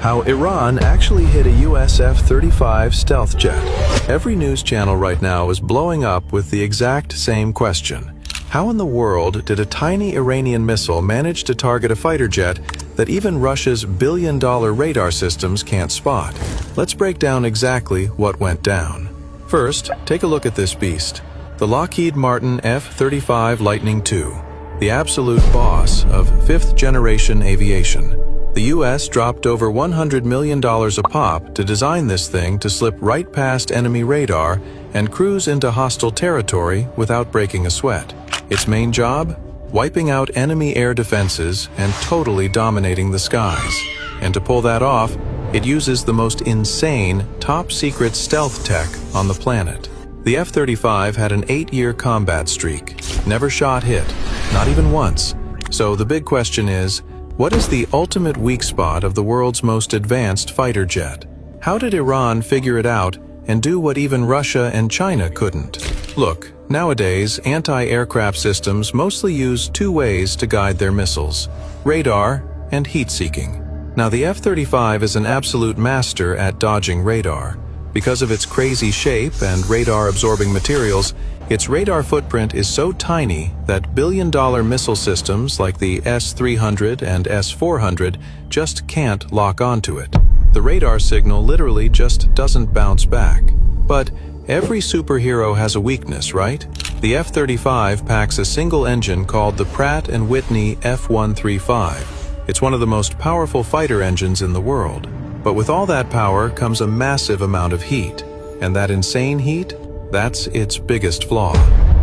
How Iran actually hit a US F-35 stealth jet. Every news channel right now is blowing up with the exact same question. How in the world did a tiny Iranian missile manage to target a fighter jet that even Russia's billion-dollar radar systems can't spot? Let's break down exactly what went down. First, take a look at this beast. The Lockheed Martin F-35 Lightning II, the absolute boss of fifth-generation aviation. The US dropped over $100 million a pop to design this thing to slip right past enemy radar and cruise into hostile territory without breaking a sweat. Its main job? Wiping out enemy air defenses and totally dominating the skies. And to pull that off, it uses the most insane, top-secret stealth tech on the planet. The F-35 had an 8-year combat streak, never shot hit, not even once. So the big question is, what is the ultimate weak spot of the world's most advanced fighter jet? How did Iran figure it out and do what even Russia and China couldn't? Look, nowadays, anti-aircraft systems mostly use two ways to guide their missiles: radar and heat-seeking. Now, the F-35 is an absolute master at dodging radar. Because of its crazy shape and radar-absorbing materials, its radar footprint is so tiny that billion-dollar missile systems like the S300 and S400 just can't lock onto it. The radar signal literally just doesn't bounce back. But every superhero has a weakness, right? The F-35 packs a single engine called the Pratt & Whitney F135. It's one of the most powerful fighter engines in the world. But with all that power comes a massive amount of heat. And that insane heat? That's its biggest flaw.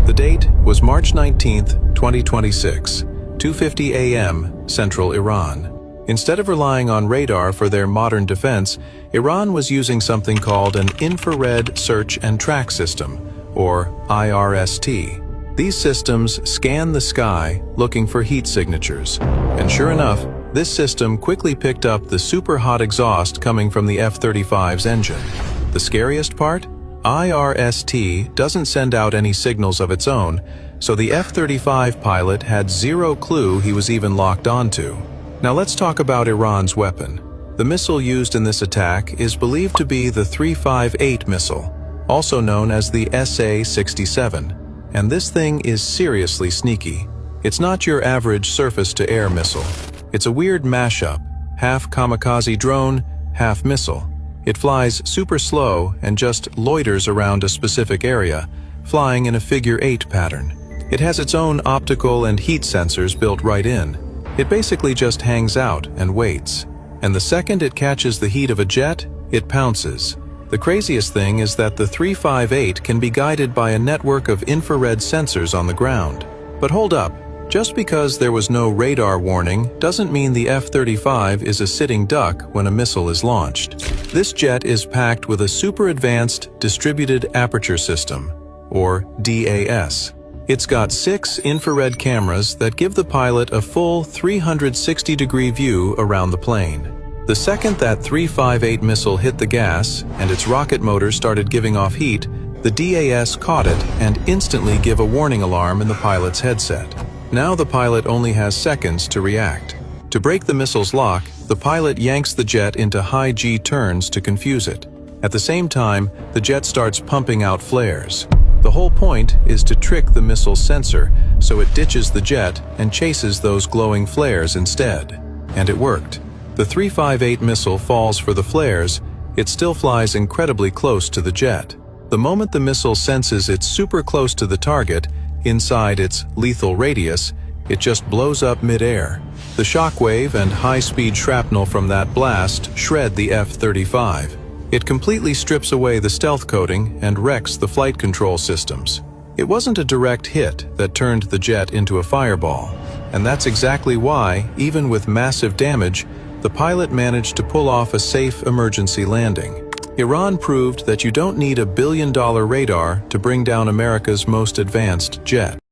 The date was March 19th, 2026, 2:50 a.m. Central Iran. Instead of relying on radar for their modern defense, Iran was using something called an infrared search and track system, or IRST. These systems scan the sky looking for heat signatures. And sure enough, this system quickly picked up the super hot exhaust coming from the F-35's engine. The scariest part? IRST doesn't send out any signals of its own, so the F-35 pilot had zero clue he was even locked onto. Now let's talk about Iran's weapon. The missile used in this attack is believed to be the 358 missile, also known as the SA-67. And this thing is seriously sneaky. It's not your average surface-to-air missile. It's a weird mashup, half kamikaze drone, half missile. It flies super slow and just loiters around a specific area, flying in a figure-8 pattern. It has its own optical and heat sensors built right in. It basically just hangs out and waits. And the second it catches the heat of a jet, it pounces. The craziest thing is that the 358 can be guided by a network of infrared sensors on the ground. But hold up. Just because there was no radar warning doesn't mean the F-35 is a sitting duck when a missile is launched. This jet is packed with a super advanced distributed aperture system, or DAS. It's got 6 infrared cameras that give the pilot a full 360-degree view around the plane. The second that 358 missile hit the gas and its rocket motor started giving off heat, the DAS caught it and instantly gave a warning alarm in the pilot's headset. Now the pilot only has seconds to react. To break the missile's lock, the pilot yanks the jet into high G turns to confuse it. At the same time, the jet starts pumping out flares. The whole point is to trick the missile's sensor so it ditches the jet and chases those glowing flares instead. And it worked. The 358 missile falls for the flares. It still flies incredibly close to the jet. The moment the missile senses it's super close to the target, inside its lethal radius, it just blows up mid-air. The shockwave and high-speed shrapnel from that blast shred the F-35. It completely strips away the stealth coating and wrecks the flight control systems. It wasn't a direct hit that turned the jet into a fireball. And that's exactly why, even with massive damage, the pilot managed to pull off a safe emergency landing. Iran proved that you don't need a billion-dollar radar to bring down America's most advanced jet.